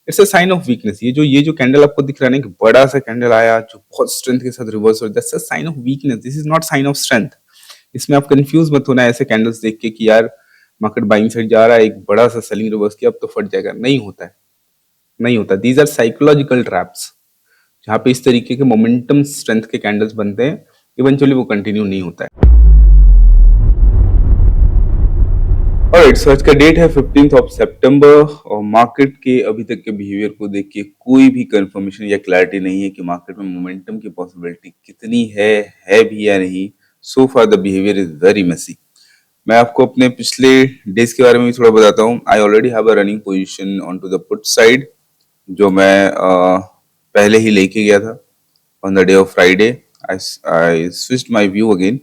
It's a sign of weakness. ये जो candle आपको दिख रहा है ना, एक बड़ा सा कैंडल आया जो बहुत स्ट्रेंथ के साथ रिवर्स हो रहा है, that's a sign of weakness, this is not sign of strength. इसमें आप कंफ्यूज मत होना ऐसे कैंडल्स देख के कि यार मार्केट बाइंग साइड जा रहा है, एक बड़ा सा सेलिंग रिवर्स किया अब तो फट जाएगा। नहीं होता है, नहीं होता। These are psychological traps. जहाँ पे इस तरीके के मोमेंटम स्ट्रेंथ के कैंडल्स बनते हैं, इवेंचुअली वो कंटिन्यू नहीं होता है। ऑलराइट, सो आज का डेट है 15th ऑफ सितंबर और मार्केट के अभी तक के बिहेवियर को देख के कोई भी कंफर्मेशन या क्लैरिटी नहीं है कि मार्केट में मोमेंटम की पॉसिबिलिटी कितनी है भी या नहीं। So far the behaviour is very messy. मैं आपको अपने पिछले डेज के बारे में भी थोड़ा बताता हूँ। I already have a running position on to the put side, जो मैं पहले ही लेके गया था on the day of Friday. I switched my view again,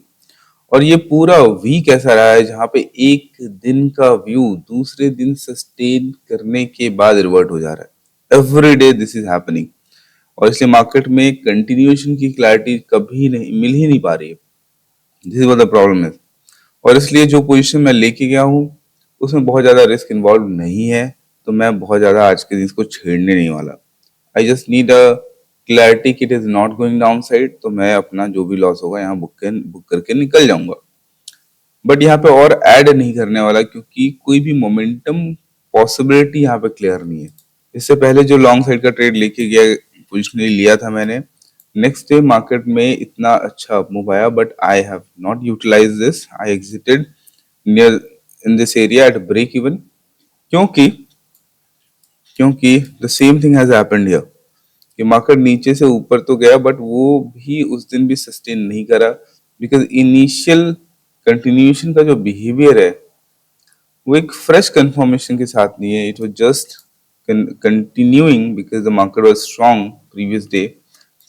और ये पूरा वीक ऐसा रहा है जहां पे एक दिन का व्यू दूसरे दिन सस्टेन करने के बाद रिवर्ट हो जा रहा है। Every day this is happening, और इसलिए मार्केट में कंटिन्यूएशन की क्लैरिटी कभी नहीं मिल ही नहीं पा रही है। This is what the problem है। और इसलिए जो पोजीशन मैं लेके गया हूँ उसमें बहुत ज्यादा रिस्क इन्वॉल्व नहीं है, तो मैं बहुत ज्यादा आज के दिन इसको छेड़ने नहीं वाला। I just need a clarity कि it is not going down side, तो मैं अपना जो भी लॉस होगा यहाँ बुक करके निकल जाऊंगा। बट यहाँ पे और ऐड नहीं करने वाला, क्योंकि कोई भी मोमेंटम पॉसिबिलिटी यहाँ पे क्लियर नहीं है। इससे पहले जो लॉन्ग साइड का ट्रेड लेके गया पोजिशनली लिया था मैंने, नेक्स्ट डे मार्केट में इतना अच्छा मूव आया, but I have not utilize this. I exited near in this area at break even, क्योंकि क्योंकि the same thing has happened here कि मार्केट नीचे से ऊपर तो गया बट वो भी उस दिन भी सस्टेन नहीं करा, बिकॉज इनिशियल कंटिन्यूएशन का जो बिहेवियर है वो एक फ्रेश कंफर्मेशन के साथ नहीं है। It was just continuing because the market was strong previous day.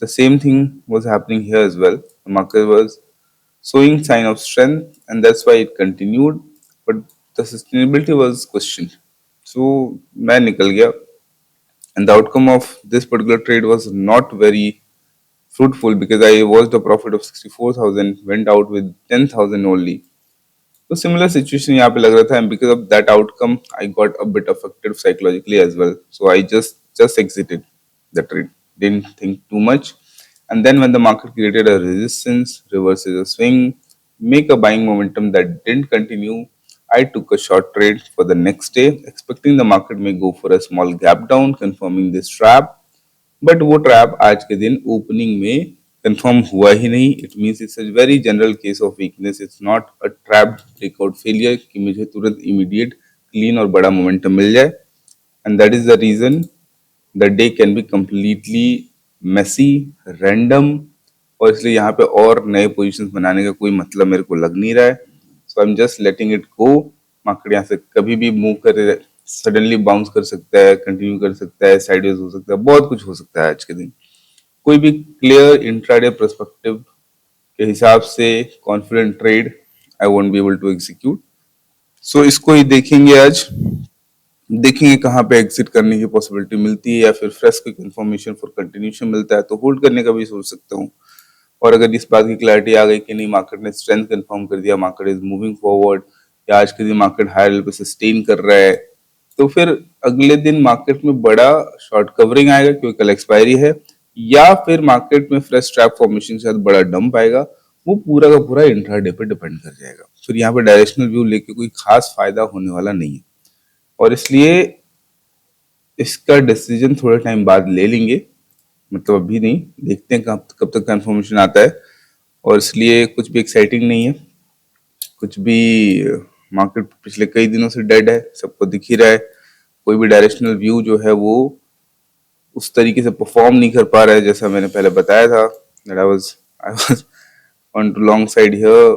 The same thing was happening here as well. The market was showing sign of strength and that's why it continued, but the sustainability was questioned. So मैं निकल गया, and the outcome of this particular trade was not very fruitful because I watched a profit of 64,000 went out with 10,000 only. तो similar situation यहाँ पे लग रहा था, and because of that outcome I got a bit affected psychologically as well, so I just exited the trade, didn't think too much. And then when the market created a resistance, reverses a swing, make a buying momentum that didn't continue, I took a short trade for the next day, expecting the market may go for a small gap down, confirming this trap. But वो trap आज के दिन opening में confirm हुआ ही नहीं। It means it's a very general case of weakness, it's not a trap breakout failure कि मुझे तुरंत इमीडिएट क्लीन और बड़ा मोमेंटम मिल जाए। And that is the reason the day can be completely messy, random, और इसलिए यहाँ पे और नए पोजीशंस बनाने का कोई मतलब मेरे को लग नहीं रहा है। So I am just letting it go. Market यहाँ से कभी भी मूव करे, सडनली बाउंस कर सकता है, कंटिन्यू कर सकता है, साइडवेज हो सकता है, बहुत कुछ हो सकता है आज के दिन। कोई भी क्लियर इंट्राडे पर्सपेक्टिव के हिसाब से confident trade I won't be able to execute. So इसको ही देखेंगे आज, देखेंगे कहाँ पे एग्जिट करने की पॉसिबिलिटी मिलती है, या फिर फ्रेश कोई कंफर्मेशन फॉर कंटिन्यूशन मिलता है तो होल्ड करने का भी सोच सकता हूँ। और अगर इस बात की क्लैरिटी आ गई कि नहीं, मार्केट ने स्ट्रेंथ कंफर्म कर दिया, मार्केट इज मूविंग फॉरवर्ड, या आज के दिन मार्केट हायर लेवल पे सस्टेन कर रहा है, तो फिर अगले दिन मार्केट में बड़ा शॉर्ट कवरिंग आएगा क्योंकि कल एक्सपायरी है, या फिर मार्केट में फ्रेश ट्रैप फॉर्मेशन के साथ बड़ा डंप आएगा। वो पूरा का पूरा इंट्राडे पे डिपेंड कर जाएगा। फिर यहाँ पे डायरेक्शनल व्यू लेके कोई खास फायदा होने वाला नहीं है, और इसलिए इसका डिसीजन थोड़े टाइम बाद ले लेंगे, मतलब अभी नहीं, देखते हैं कब तक कंफर्मेशन आता है। और इसलिए कुछ भी एक्साइटिंग नहीं है, कुछ भी। मार्केट पिछले कई दिनों से डेड है, सबको दिख ही रहा है। कोई भी डायरेक्शनल व्यू जो है वो उस तरीके से परफॉर्म नहीं कर पा रहा है जैसा मैंने पहले बताया था। that I was on to long side here,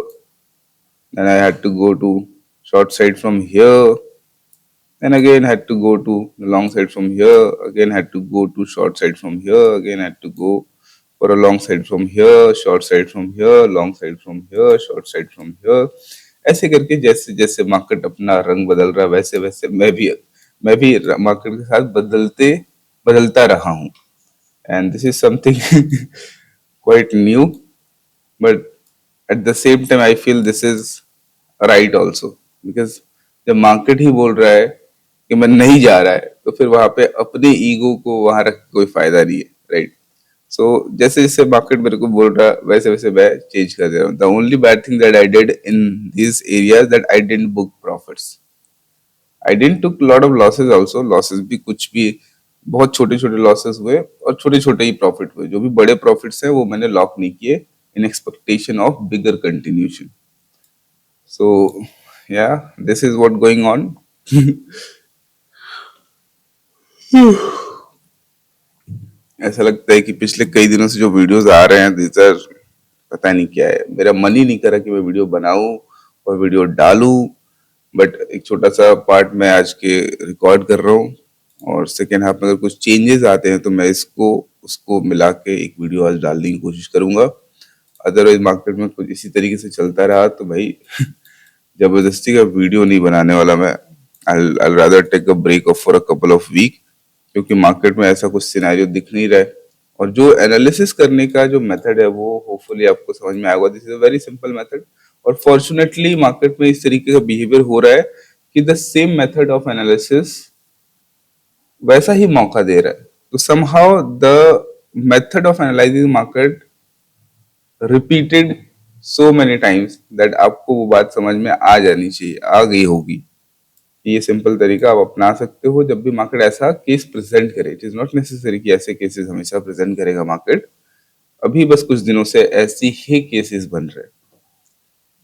then I had to go to short side from here, then again had to go to the long side from here, again had to go to short side from here, again had to go for a long side from here, short side from here, long side from here, short side from here। ऐसे करके जैसे जैसे market अपना रंग बदल रहा है वैसे वैसे मैं भी मार्केट के साथ बदलता रहा हूँ। And this is something quite new, but at the same time I feel this is right also, because जब मार्केट ही बोल रहा है कि मैं नहीं जा रहा है तो फिर वहां पे अपने ईगो को वहां रख के कोई फायदा नहीं है, राइट? सो जैसे जैसे मार्केट मेरे को बोल रहा है वैसे वैसे मैं चेंज कर दे रहा हूँ. The only bad thing that I did in this area that I didn't book profits. I didn't took lot of losses also. Losses भी कुछ भी बहुत छोटे छोटे लॉसेस हुए और छोटे छोटे ही प्रॉफिट हुए. जो भी बड़े प्रॉफिट्स हैं वो मैंने लॉक नहीं किए इन एक्सपेक्टेशन ऑफ बिगर कंटिन्यूशन. सो या this is what going on. ऐसा लगता है कि पिछले कई दिनों से जो वीडियोस आ रहे हैं दीज आर, पता नहीं क्या है, मेरा मन ही नहीं करा कि मैं वीडियो बनाऊं और वीडियो डालूं. बट एक छोटा सा पार्ट मैं आज के रिकॉर्ड कर रहा हूँ और सेकेंड हाफ में अगर कुछ चेंजेस आते हैं तो मैं इसको उसको मिला के एक वीडियो आज डालने की कोशिश करूंगा. अदरवाइज मार्केट में कुछ इसी तरीके से चलता रहा तो भाई जबरदस्ती का वीडियो नहीं बनाने वाला मैं. I'll rather take a break of for a couple of week, क्योंकि मार्केट में ऐसा कुछ सिनेरियो दिख नहीं रहा है. और जो एनालिसिस करने का जो मेथड है वो होपफुली आपको समझ में आएगा. This is a very simple method और फॉर्चुनेटली मार्केट में इस तरीके का बिहेवियर हो रहा है कि the same method of analysis वैसा ही मौका दे रहा है. तो somehow the method of analysing market repeated so many times that आपको वो बात समझ में आ जानी चाहिए, आ गई होगी. ये सिंपल तरीका आप अपना सकते हो जब भी मार्केट ऐसा केस प्रेजेंट करे. इट इज नॉट नेसेसरी कि ऐसे केसेस हमेशा प्रेजेंट करेगा मार्केट. अभी बस कुछ दिनों से ऐसे ही केसेस बन रहे हैं.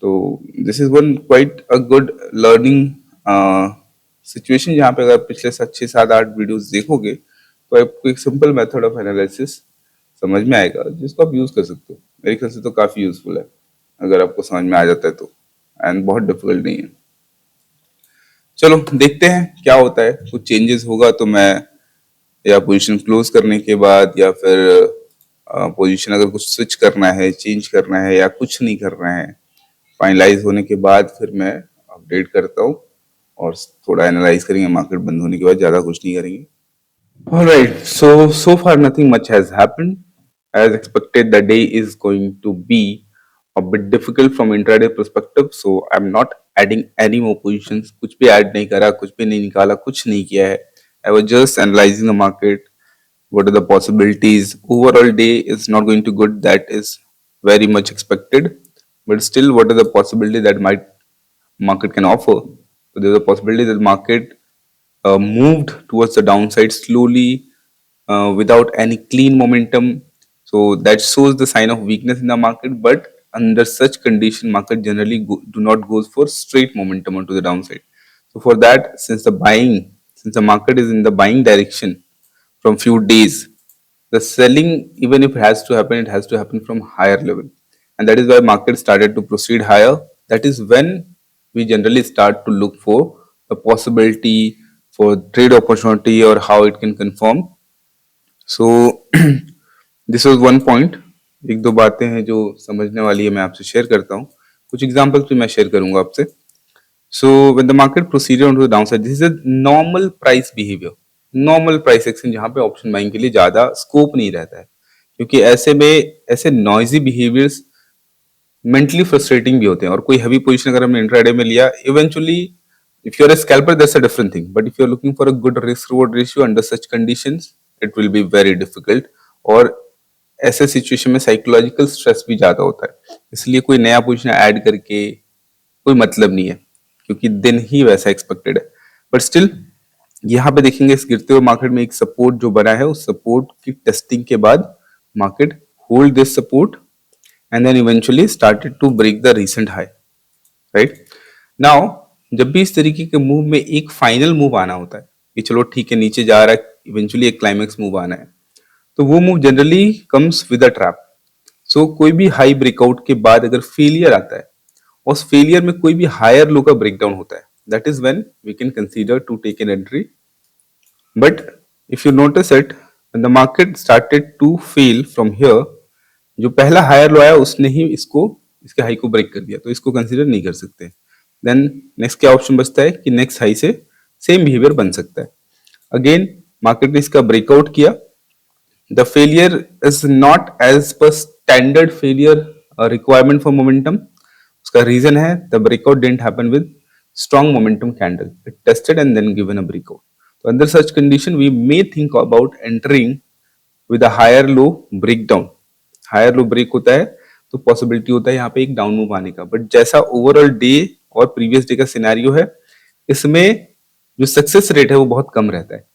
तो this is one quite a good learning situation जहाँ पे अगर पिछले 6 7 8 वीडियोस देखोगे तो आपको एक सिंपल मेथड ऑफ एनालिसिस समझ में आएगा जिसको आप यूज कर सकते हो. मेरे ख्याल से तो काफी यूजफुल है अगर आपको समझ में आ जाता है तो. एंड बहुत डिफिकल्ट नहीं है. चलो देखते हैं क्या होता है. कुछ चेंजेस होगा तो मैं या पोजीशन क्लोज करने के बाद या फिर पोजीशन अगर कुछ स्विच करना है, चेंज करना है या कुछ नहीं करना है, फाइनलाइज होने के बाद फिर मैं अपडेट करता हूँ और थोड़ा एनालाइज करेंगे. मार्केट बंद होने के बाद ज्यादा कुछ नहीं करेंगे. Alright, so far nothing much has happened. As expected, the day is going to be a bit difficult from intraday perspective. So I'm not adding any more positions. कुछ भी add नहीं करा, कुछ भी नहीं निकाला, कुछ नहीं किया है. I was just analyzing the market. What are the possibilities? Overall day is not going to good. That is very much expected. But still, what are the possibilities that might market can offer? So there's a possibility that market moved towards the downside slowly without any clean momentum. So that shows the sign of weakness in the market. But under such condition, market generally do not goes for straight momentum onto the downside. So for that, since the market is in the buying direction from few days, the selling, even if it has to happen, it has to happen from higher level. And that is why market started to proceed higher. That is when we generally start to look for the possibility for trade opportunity or how it can conform. So this was one point. एक दो बातें हैं जो समझने वाली है, मैं आपसे शेयर करता हूँ. कुछ एग्जांपल्स भी मैं शेयर करूंगा आपसे. So when the market proceeded onto the downside, this is a normal price behavior, normal price action जहाँ पे ऑप्शन बाइंग के लिए ज्यादा स्कोप नहीं रहता है, क्योंकि ऐसे में ऐसे नॉइजी बिहेवियर्स मेंटली फ्रस्ट्रेटिंग भी होते हैं. और कोई हैवी पोजीशन अगर हमने इंट्राडे में लिया, eventually if you're a scalper that's a different thing, but if you're looking for a good risk reward ratio under such conditions it will be very difficult. और ऐसे सिचुएशन में psychological stress भी ज्यादा होता है, इसलिए कोई नया पोजीशन ऐड करके कोई मतलब नहीं है क्योंकि दिन ही वैसा एक्सपेक्टेड है. बट स्टिल यहाँ पे देखेंगे इस गिरते हुए मार्केट में एक सपोर्ट जो बना है, उस सपोर्ट की टेस्टिंग के बाद market hold this support and then eventually started to break the recent high, right? Now जब भी इस तरीके के मूव में एक फाइनल मूव आना होता है कि चलो ठीक है नीचे जा रहा है, इवेंचुअली एक क्लाइमेक्स मूव आना है, तो वो move generally comes with a trap. So कोई भी हाई ब्रेकआउट के बाद अगर फेलियर आता है, उस फेलियर में कोई भी हायर लो का ब्रेकडाउन होता है, that is when we can consider to take an entry. But if you notice it, when the market started to fail from here, जो पहला हायर लो आया उसने ही इसके हाई को ब्रेक कर दिया, तो इसको कंसीडर नहीं कर सकते. देन नेक्स्ट क्या ऑप्शन बचता है कि नेक्स्ट हाई से सेम बिहेवियर बन सकता है. अगेन मार्केट ने इसका ब्रेकआउट किया. The failure is not as per standard failure requirement for momentum. उसका रीजन है the breakout didn't happen with strong momentum candle, it tested and then given a breakout. Under such condition, we may think about entering with a higher low breakdown. Higher low break होता है तो possibility होता है यहाँ पे एक down move आने का, बट जैसा ओवरऑल डे और प्रीवियस डे का सिनेरियो है, इसमें जो सक्सेस रेट है वो बहुत कम रहता है।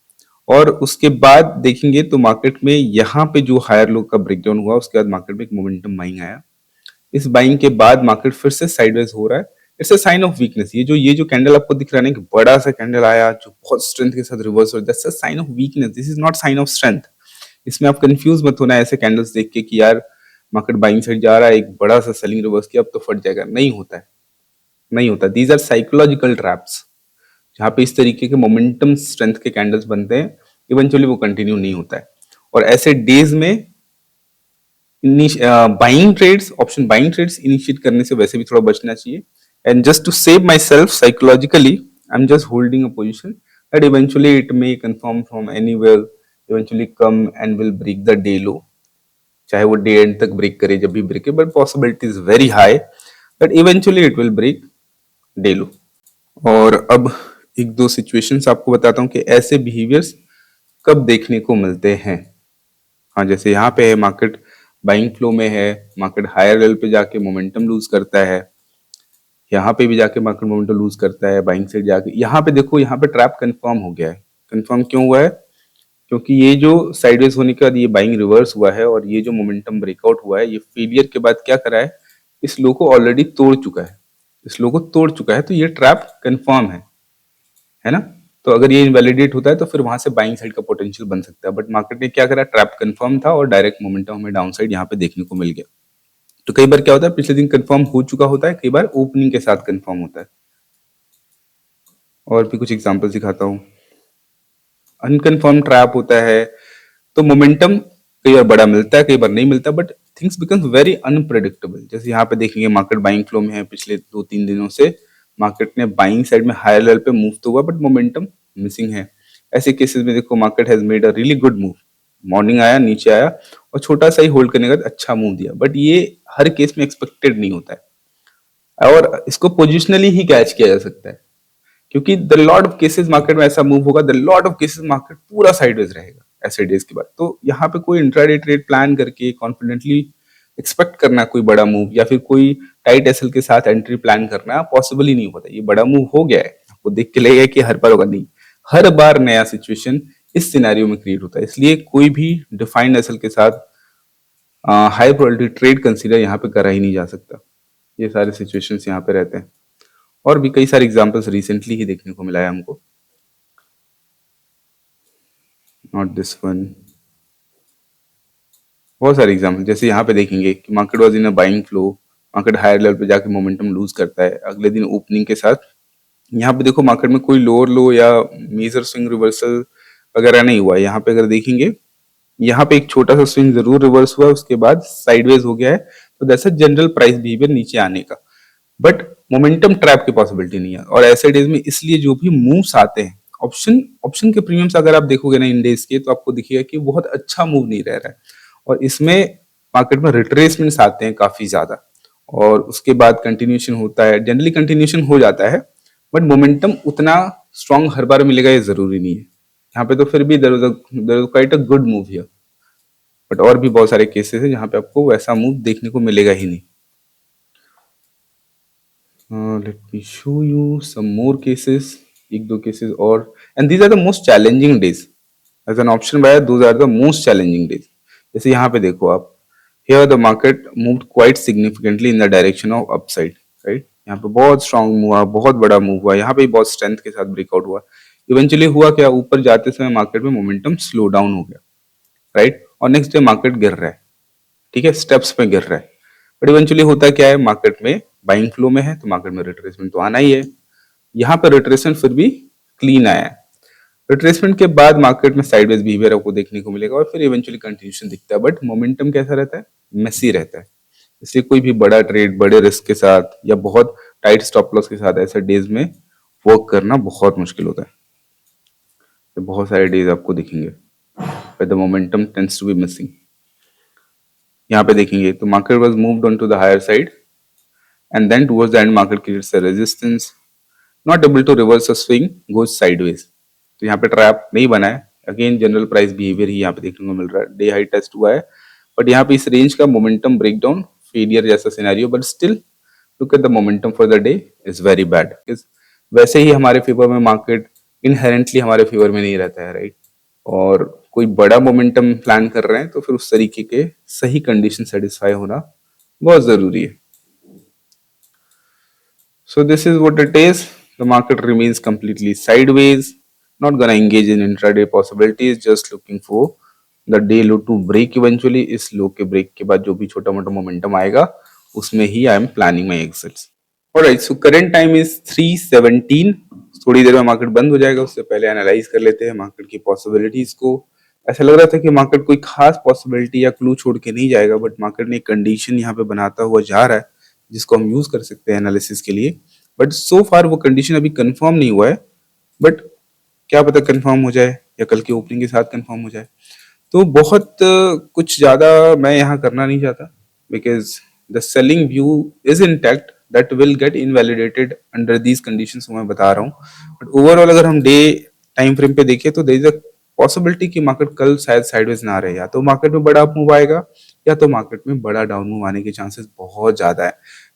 और उसके बाद देखेंगे तो मार्केट में यहाँ पे जो हायर लो का ब्रेकडाउन हुआ, उसके बाद मार्केट में एक मोमेंटम बाइंग आया। इस बाइंग के बाद मार्केट फिर से साइडवेज हो रहा है। It's a sign of weakness. ये जो कैंडल आपको दिख रहा है ना, कि बड़ा सा कैंडल आया जो बहुत स्ट्रेंथ के साथ रिवर्स हो रहा है, that's a sign of weakness, this is not sign of strength. इसमें आप कंफ्यूज मत होना ऐसे कैंडल्स देख के कि यार मार्केट बाइंग साइड जा रहा है, एक बड़ा सा सेलिंग रिवर्स किया अब तो फट जाएगा। नहीं होता है, नहीं होता। These are psychological traps. जहां पे इस तरीके के मोमेंटम स्ट्रेंथ के कैंडल्स बनते हैं, इवेंचुअली वो कंटिन्यू नहीं होता है। और ऐसे डेज में buying trades, option buying trades initiate करने से वैसे भी थोड़ा बचना चाहिए। And just to save myself psychologically, I am just holding a position that eventually it may confirm from anywhere, eventually come and will break the day low. चाहे वो day end तक ब्रेक करे, जब भी break, but possibility is very high that eventually it will break day low. और अब एक दो सिचुएशंस आपको बताता हूं कि ऐसे बिहेवियर्स कब देखने को मिलते हैं। हाँ, जैसे यहाँ पे है मार्केट बाइंग फ्लो में है, मार्केट हायर लेवल पे जाके मोमेंटम लूज करता है, यहाँ पे भी जाके मार्केट मोमेंटम लूज करता है, बाइंग साइड जाके यहाँ पे देखो, यहाँ पे ट्रैप कंफर्म हो गया है। कंफर्म क्यों हुआ है? क्योंकि ये जो साइडवेज होने के बाद ये बाइंग रिवर्स हुआ है और ये जो मोमेंटम ब्रेकआउट हुआ है, ये फेलियर के बाद क्या करा है, इस लो को ऑलरेडी तोड़ चुका है। इस लो को तोड़ चुका है तो ये ट्रैप कंफर्म है ना। तो अगर ये इनवैलिडेट होता है तो फिर वहां से बाइंग साइड का पोटेंशियल बन सकता है, बट मार्केट ने क्या करा, ट्रैप कंफर्म था और डायरेक्ट मोमेंटम हमें डाउन साइड यहाँ पे देखने को मिल गया। तो कई बार क्या होता है, पिछले दिन कंफर्म हो चुका होता है, कई बार ओपनिंग के साथ कंफर्म होता है। और भी कुछ एग्जांपल दिखाता हूँ। अनकंफर्म ट्रैप होता है तो मोमेंटम कई बार बड़ा मिलता है, कई बार नहीं मिलता, but things becomes very unpredictable. जैसे यहाँ पे देखेंगे मार्केट बाइंग फ्लो में है, पिछले 2-3 दिनों से मार्केट ने बाइंग साइड में हायर लेवल पे मूव तो हुआ, बट मोमेंटम मिसिंग है। ऐसे केसेस में देखो market has made a really good move, morning आया, नीचे आया और छोटा सा ही होल्ड करने का अच्छा मूव दिया, बट ये हर केस में एक्सपेक्टेड नहीं होता है और इसको पोजिशनली ही कैच किया जा सकता है। क्योंकि the lot of cases market में ऐसा मूव होगा, the lot of cases market पूरा साइडवेज रहेगा ऐसे डेज के बाद। तो यहाँ पे कोई इंट्राडे ट्रेड प्लान करके कॉन्फिडेंटली एक्सपेक्ट करना कोई बड़ा मूव या फिर कोई टाइट एसएल के साथ एंट्री प्लान करना पॉसिबल ही नहीं होता। ये बड़ा मूव हो गया है, आपको देख के लगेगा कि हर बार होगा, नहीं, हर बार नया सिचुएशन इस सिनेरियो में क्रिएट होता है। इसलिए कोई भी डिफाइंड एसएल के साथ हाई प्रोबेबिलिटी ट्रेड कंसीडर यहाँ पे करा ही नहीं जा सकता। ये सारे सिचुएशंस यहाँ पे रहते हैं और भी कई सारे एग्जांपल्स रिसेंटली ही देखने को मिला है हमको। नॉट दिस वन, बहुत सारे एग्जांपल। जैसे यहाँ पे देखेंगे कि market was in a buying flow, market higher level पे जाके मोमेंटम लूज करता है, अगले दिन ओपनिंग के साथ यहाँ पे देखो मार्केट में कोई लोअर लो या मेजर स्विंग रिवर्सल वगैरह नहीं हुआ है। यहाँ पे अगर देखेंगे, यहाँ पे एक छोटा सा स्विंग जरूर रिवर्स हुआ, उसके बाद साइडवेज हो गया है, तो that's a general price behaviour नीचे आने का, बट मोमेंटम ट्रैप की पॉसिबिलिटी नहीं है। और ऐसे डेज में इसलिए जो भी मूव्स आते हैं, ऑप्शन ऑप्शन के प्रीमियम्स अगर आप देखोगे ना इन डेज के, तो आपको दिखेगा कि बहुत अच्छा मूव नहीं रह रहा है और इसमें मार्केट में रिट्रेसमेंट्स आते हैं काफी ज्यादा और उसके बाद कंटिन्यूशन होता है, जनरली कंटिन्यूशन हो जाता है, बट मोमेंटम उतना स्ट्रॉन्ग हर बार मिलेगा ये जरूरी नहीं है। यहाँ पे तो फिर भी there was quite a good move here, but और भी बहुत सारे केसेस है जहाँ पे आपको वैसा मूव देखने को मिलेगा ही नहीं। Let me show you some more cases, एक दो cases और, and these are the most challenging days. As an option buyer, those are the most challenging days. जैसे यहाँ पे देखो आप, here the market moved quite significantly in the direction of upside, right? यहाँ पे बहुत strong मूव हुआ, बहुत बड़ा मूव हुआ, यहाँ पे बहुत strength के साथ ब्रेकआउट हुआ। इवेंचुअली हुआ क्या, ऊपर जाते समय मार्केट में मोमेंटम स्लो डाउन हो गया, राइट? और नेक्स्ट डे मार्केट गिर रहा है, ठीक है, स्टेप्स पे गिर रहा है, बट इवेंचुअली होता क्या है, मार्केट में बाइंग फ्लो में है तो मार्केट में रिट्रेसमेंट तो आना ही है। यहाँ पर रिट्रेसमेंट फिर भी क्लीन आया है। रिट्रेसमेंट के बाद मार्केट में साइडवेज बिहेवियर आपको देखने को मिलेगा और फिर इवेंचुअली कंटिन्यूशन दिखता है, बट मोमेंटम कैसा रहता है, मेसी रहता है। इसलिए कोई भी बड़ा ट्रेड बड़े रिस्क के साथ या बहुत टाइट स्टॉप लॉस के साथ ऐसे डेज में वर्क करना बहुत मुश्किल होता है। तो बहुत सारे डेज आपको दिखेंगे the momentum tends to be missing. यहाँ पे देखेंगे तो market was moved on to the higher side and then towards the end market creates a resistance, not able to reverse a swing, goes sideways. तो यहाँ पे trap नहीं बना है। अगेन जनरल प्राइस बिहेवियर ही यहाँ पे देखने को मिल रहा है, डे हाई टेस्ट हुआ है, बट यहाँ पे इस रेंज का मोमेंटम ब्रेकडाउन फेलियर जैसा scenario, but still look at the momentum for the day is very bad. वैसे ही हमारे फेवर में मार्केट इनहेरेंटली हमारे फेवर में नहीं रहता है, राइट। और कोई बड़ा मोमेंटम प्लान कर रहे हैं तो फिर उस तरीके के सही कंडीशन सेटिस्फाई होना बहुत जरूरी है। So this is what it is. The market remains completely sideways. Not gonna engage in intraday possibilities. Just looking for the day low to break eventually. इस लो के ब्रेक के बाद जो भी छोटा मोटा मोमेंटम आएगा उसमें ही I am planning my exits. Alright, so current time is 3:17। थोड़ी देर में मार्केट बंद हो जाएगा, उससे पहले एनालाइज कर लेते हैं मार्केट की पॉसिबिलिटीज को। ऐसा लग रहा था कि मार्केट कोई खास पॉसिबिलिटी या क्लू छोड़ के नहीं जाएगा, बट मार्केट ने एक कंडीशन यहाँ पे बनाता हुआ जा रहा है जिसको हम यूज कर सकते हैं एनालिसिस के लिए। बट सो फार वो कंडीशन अभी कंफर्म नहीं हुआ है, बट क्या पता कंफर्म हो जाए या कल की ओपनिंग के साथ कंफर्म हो जाए। तो बहुत कुछ ज्यादा मैं यहाँ करना नहीं चाहता, because the selling view is intact, that will get invalidated under these conditions मैं बता रहा हूँ। बट ओवरऑल अगर हम डे टाइम फ्रेम पे देखें तो देयर इज अ पॉसिबिलिटी कि मार्केट कल शायद साइडवेज ना रहे, या तो मार्केट में बड़ा अप मूव आएगा या तो मार्केट में बड़ा डाउन मूव आने के चांसेस बहुत ज्यादा है।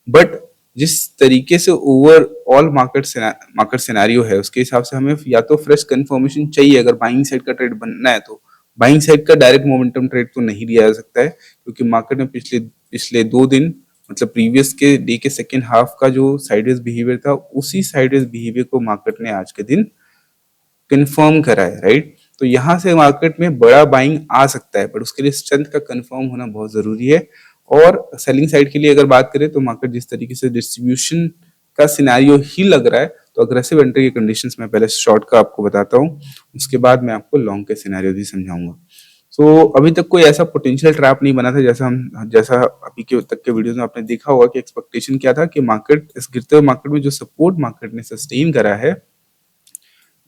बट जिस तरीके से ओवरऑल मार्केट सिनेरियो है उसके हिसाब से हमें या तो फ्रेश कंफर्मेशन चाहिए, अगर बाइंग साइड का ट्रेड बनना है तो बाइंग साइड का डायरेक्ट मोमेंटम ट्रेड तो नहीं लिया जा सकता है, क्योंकि मार्केट में पिछले पिछले 2 दिन मतलब प्रीवियस के डे के सेकेंड हाफ का जो साइडवेज बिहेवियर था उसी साइडवेज बिहेवियर को मार्केट ने आज के दिन कंफर्म करा है, राइट। तो यहाँ से मार्केट में बड़ा बाइंग आ सकता है, बट उसके लिए स्ट्रेंथ का कंफर्म होना बहुत जरूरी है। और सेलिंग साइड के लिए अगर बात करें तो मार्केट जिस तरीके से डिस्ट्रीब्यूशन का सिनेरियो ही लग रहा है, तो अग्रेसिव एंट्री के कंडीशंस में पहले शॉर्ट का आपको बताता हूँ, उसके बाद मैं आपको लॉन्ग के सिनेरियो भी समझाऊंगा। सो अभी तक कोई ऐसा पोटेंशियल ट्रैप नहीं बना था, जैसा अभी के तक के वीडियोस में आपने देखा होगा कि एक्सपेक्टेशन क्या था कि मार्केट इस गिरते हुए मार्केट में जो सपोर्ट मार्केट ने सस्टेन करा है,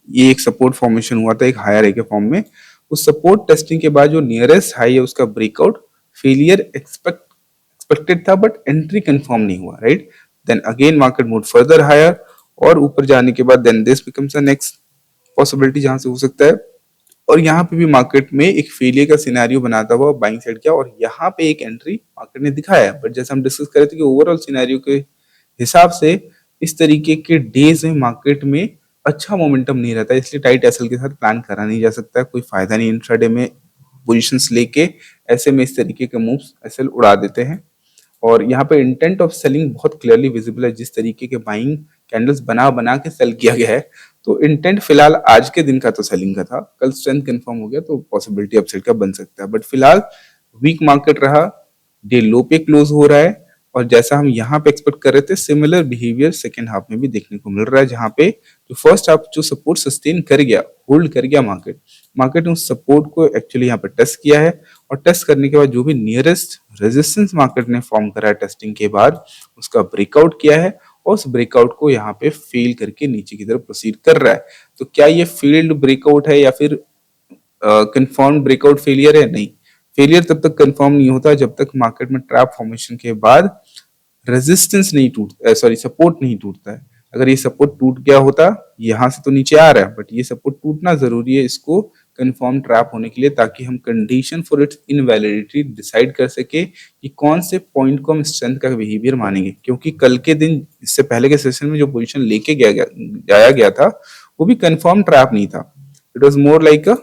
ये एक सपोर्ट फॉर्मेशन हुआ था एक हायर ए के फॉर्म में। उस सपोर्ट टेस्टिंग के बाद जो नियरेस्ट हाई है उसका ब्रेकआउट फेलियर एक्सपेक्टेड था, बट एंट्री कंफर्म नहीं हुआ, right. Then again market move further higher, और ऊपर जाने के बाद then this becomes a next possibility जहां से हो सकता है। और यहाँ पे भी मार्केट में एक फेलियर का सिनेरियो बनाता हुआ बाइंग साइड किया, और यहाँ पे एक एंट्री मार्केट ने दिखाया। बट जैसे हम डिस्कस कर रहे थे कि ओवरऑल सिनेरियो के हिसाब से इस तरीके के डेज में मार्केट में अच्छा मोमेंटम नहीं रहता, इसलिए टाइट एसएल के साथ प्लान करा नहीं जा सकता, कोई फायदा नहीं इंट्राडे में पोजीशंस लेके। ऐसे में इस तरीके के मूव्स एसएल उड़ा देते हैं। और यहाँ पे इंटेंट ऑफ सेलिंग बहुत क्लियरली विजिबल है, जिस तरीके के बाइंग कैंडल्स बना बना के सेल किया गया है। तो इंटेंट फिलहाल आज के दिन का तो सेलिंग का था, कल स्ट्रेंथ कंफर्म हो गया तो पॉसिबिलिटी अपसाइड का बन सकता है। बट फिलहाल वीक मार्केट रहा, डे लो पे क्लोज हो रहा है, और जैसा हम यहाँ पे एक्सपेक्ट कर रहे थे सिमिलर बिहेवियर सेकेंड हाफ में भी देखने को मिल रहा है, जहां पे जो फर्स्ट हाफ जो सपोर्ट सस्टेन कर गया, होल्ड कर गया मार्केट ने उस सपोर्ट को एक्चुअली यहाँ पे टेस्ट किया है। और टेस्ट करने के बाद जो भी नियरेस्ट रेजिस्टेंस मार्केट ने फॉर्म करा है टेस्टिंग के बाद, उसका ब्रेकआउट किया है, और उस ब्रेकआउट को यहाँ पे फेल करके नीचे की तरफ प्रोसीड कर रहा है। तो क्या ये फेल्ड ब्रेकआउट है या फिर कंफर्म ब्रेकआउट फेलियर है? नहीं, फेलियर तब तक कंफर्म नहीं होता जब तक मार्केट में ट्रैप फॉर्मेशन के बाद रेजिस्टेंस नहीं टूटता, सॉरी सपोर्ट नहीं टूटता है। अगर ये सपोर्ट टूट गया होता, यहाँ से तो नीचे आ रहा है, बट ये सपोर्ट टूटना जरूरी है इसको कंफर्म ट्रैप होने के लिए, ताकि हम कंडीशन फॉर इट्स इनवैलिडिटी डिसाइड कर सके कि कौन से पॉइंट को हम स्ट्रेंथ का बिहेवियर मानेंगे। क्योंकि कल के दिन इससे पहले के सेशन में जो पोजीशन लेके जाया गया था वो भी कंफर्म ट्रैप नहीं था, it was more like a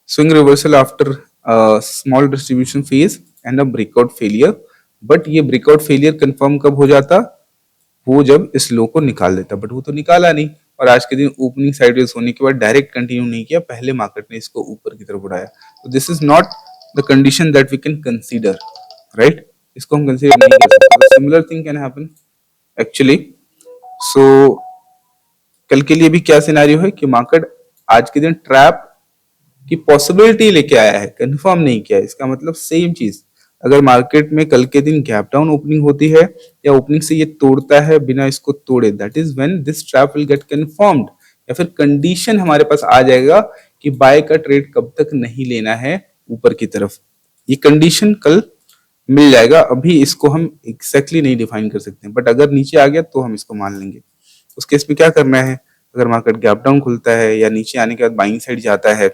swing reversal after a small distribution phase and a breakout failure। But ये ब्रेकआउट फेलियर कंफर्म कब हो जाता? वो जब इस लो को निकाल देता, बट वो तो निकाला नहीं। और आज के दिन ओपनिंग साइडवेज होने के बाद डायरेक्ट कंटिन्यू नहीं किया, पहले मार्केट ने इसको ऊपर की तरफ उड़ाया। तो this is not the condition that we can consider, right. इसको हम कंसीडर नहीं कर सकते। Similar thing can happen actually. So कल के लिए भी क्या सिनेरियो है कि मार्केट आज के दिन ट्रैप की पॉसिबिलिटी लेके आया है, कंफर्म नहीं किया है। इसका मतलब सेम चीज, अगर मार्केट में कल के दिन गैप डाउन ओपनिंग होती है या ओपनिंग से ये तोड़ता है बिना इसको तोड़े, that is when this trap will get confirmed, या फिर कंडीशन हमारे पास आ जाएगा कि बाय का ट्रेड कब तक नहीं लेना है ऊपर की तरफ। ये कंडीशन कल मिल जाएगा, अभी इसको हम एग्जैक्टली नहीं डिफाइन कर सकते, बट अगर नीचे आ गया तो हम इसको मान लेंगे। उस केस में क्या करना है, अगर मार्केट गैप डाउन खुलता है या नीचे आने के बाद बाइंग साइड जाता है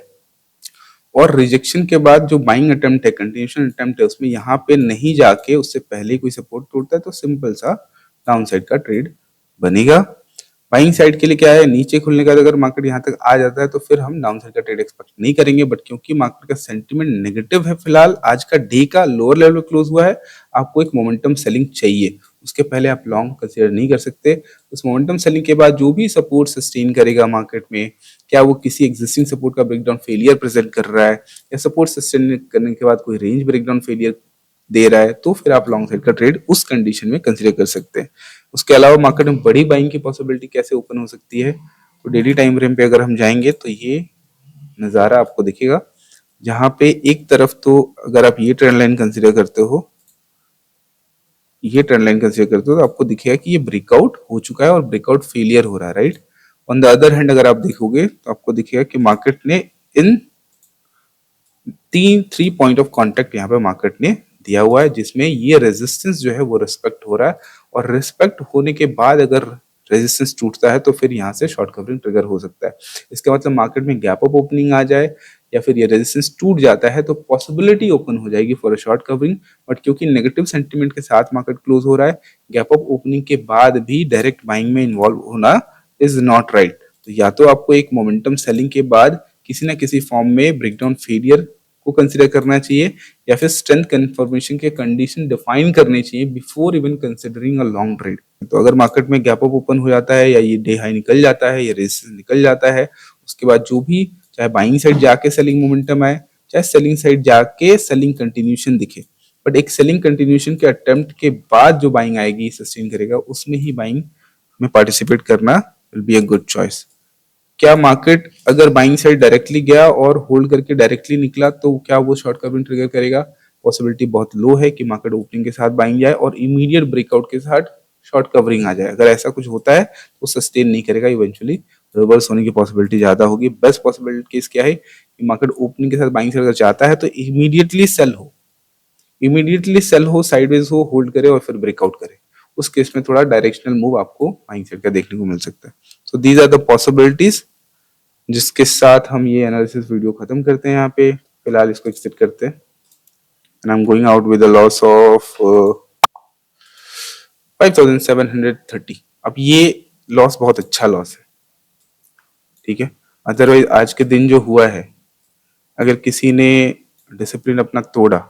और रिजेक्शन के बाद जो बाइंग अटेम्प्ट है, कंटिन्यूएशन अटेम्प्ट है, उसमें यहाँ पे नहीं जाके उससे पहले कोई सपोर्ट तोड़ता है तो सिंपल सा डाउन साइड का ट्रेड बनेगा। बाइंग साइड के लिए क्या है, नीचे खुलने के बाद अगर मार्केट यहाँ तक आ जाता है तो फिर हम डाउन साइड का ट्रेड एक्सपेक्ट नहीं करेंगे, बट क्योंकि मार्केट का सेंटिमेंट नेगेटिव है, फिलहाल आज का डे का लोअर लेवल पे क्लोज हुआ है, आपको एक मोमेंटम सेलिंग चाहिए, उसके पहले आप लॉन्ग कंसीडर नहीं कर सकते। उस मोमेंटम सेलिंग के बाद जो भी सपोर्ट सस्टेन करेगा मार्केट में, क्या वो किसी एग्जिस्टिंग सपोर्ट का ब्रेकडाउन फेलियर प्रेजेंट कर रहा है या सपोर्ट सस्टेन करने के बाद कोई रेंज ब्रेकडाउन फेलियर दे रहा है, तो फिर आप लॉन्ग साइड का ट्रेड उस कंडीशन में कंसीडर कर सकते हैं। उसके अलावा मार्केट में बड़ी बाइंग की पॉसिबिलिटी कैसे ओपन हो सकती है, तो डेली टाइम फ्रेम पे अगर हम जाएंगे तो ये नज़ारा आपको दिखेगा, जहां पे एक तरफ तो अगर आप ये ट्रेंड लाइन कंसीडर करते हो, ये ट्रेंड लाइन कंसीडर करते हो तो आपको दिखेगा कि ये ब्रेकआउट हो चुका है और ब्रेकआउट फेलियर हो रहा है, right. On the other hand अगर आप देखोगे तो आपको दिखेगा कि मार्केट ने इन 3 पॉइंट ऑफ कांटेक्ट यहाँ पे मार्केट ने दिया हुआ है, जिसमें ये रेजिस्टेंस जो है वो रिस्पेक्ट हो रहा है, और रिस्पेक्ट होने के बाद अगर रेजिस्टेंस टूटता है तो फिर यहाँ से शॉर्ट कवरिंग ट्रिगर हो सकता है। इसका मतलब मार्केट में गैप अप ओपनिंग आ जाए या फिर ये रेजिस्टेंस टूट जाता है तो पॉसिबिलिटी ओपन हो जाएगी for a short covering, but क्योंकि नेगेटिव सेंटीमेंट के साथ मार्केट क्लोज हो रहा है, गैप अप ओपनिंग के बाद भी डायरेक्ट बाइंग में इन्वॉल्व होना इज नॉट राइट। तो या तो आपको एक मोमेंटम सेलिंग के बाद किसी ना किसी फॉर्म में ब्रेकडाउन फेलियर को कंसीडर करना चाहिए या फिर स्ट्रेंथ कंफर्मेशन के कंडीशन डिफाइन करने चाहिए before even considering a long trade. तो अगर मार्केट में गैप अप ओपन हो जाता है या ये डे हाई निकल जाता है या रेजिस्टेंस निकल जाता है, उसके बाद जो भी चाहे बाइंग साइड जाके सेलिंग मोमेंटम आए, चाहे सेलिंग साइड जाके सेलिंग कंटिन्यूशन दिखे, बट एक सेलिंग कंटिन्यूशन के अटेम्प्ट के बाद जो बाइंग आएगी सस्टेन करेगा, उसमें ही बाइंग में पार्टिसिपेट करना will be a good choice. क्या मार्केट अगर बाइंग साइड डायरेक्टली गया और होल्ड करके डायरेक्टली निकला तो क्या वो शॉर्ट कवरिंग ट्रिगर करेगा? पॉसिबिलिटी बहुत लो है कि मार्केट ओपनिंग के साथ बाइंग जाए और इमीडिएट ब्रेकआउट के साथ शॉर्ट कवरिंग आ जाए। अगर ऐसा कुछ होता है तो सस्टेन नहीं करेगा, इवेंचुअली रिवर्स होने की पॉसिबिलिटी ज्यादा होगी। बेस्ट पॉसिबिलिटी केस क्या है कि मार्केट ओपनिंग के साथ बाइंग साइड अगर चाहता है तो इमीडिएटली सेल हो, साइडवेज हो, होल्ड करे और फिर ब्रेकआउट करे। उस केस में थोड़ा डायरेक्शनल मूव आपको बाइंग साइड का देखने को मिल सकता है। So these are the possibilities, जिसके साथ हम ये एनालिसिस वीडियो खत्म करते हैं। यहाँ पे फिलहाल इसको एक्सिट करते हैं and I am going out with a loss of 5730। अब ये लॉस बहुत अच्छा लॉस है, ठीक है। अदरवाइज आज के दिन जो हुआ है, अगर किसी ने डिसिप्लिन अपना तोड़ा,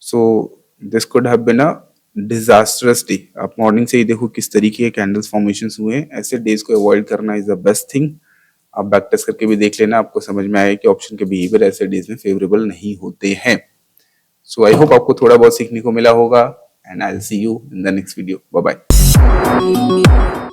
so this could have been a disastrous day. आप मॉर्निंग से ही देखो किस तरीके के कैंडल्स फॉर्मेशंस हुए हैं। ऐसे डेज को अवॉइड करना इज द बेस्ट थिंग। आप बैक टेस्ट करके भी देख लेना, आपको समझ में आएगा कि ऑप्शन के बिहेवियर ऐसे डेज में फेवरेबल नहीं होते हैं। सो आई होप आपको थोड़ा बहुत सीखने को मिला होगा and I will see you in the next video. Bye bye.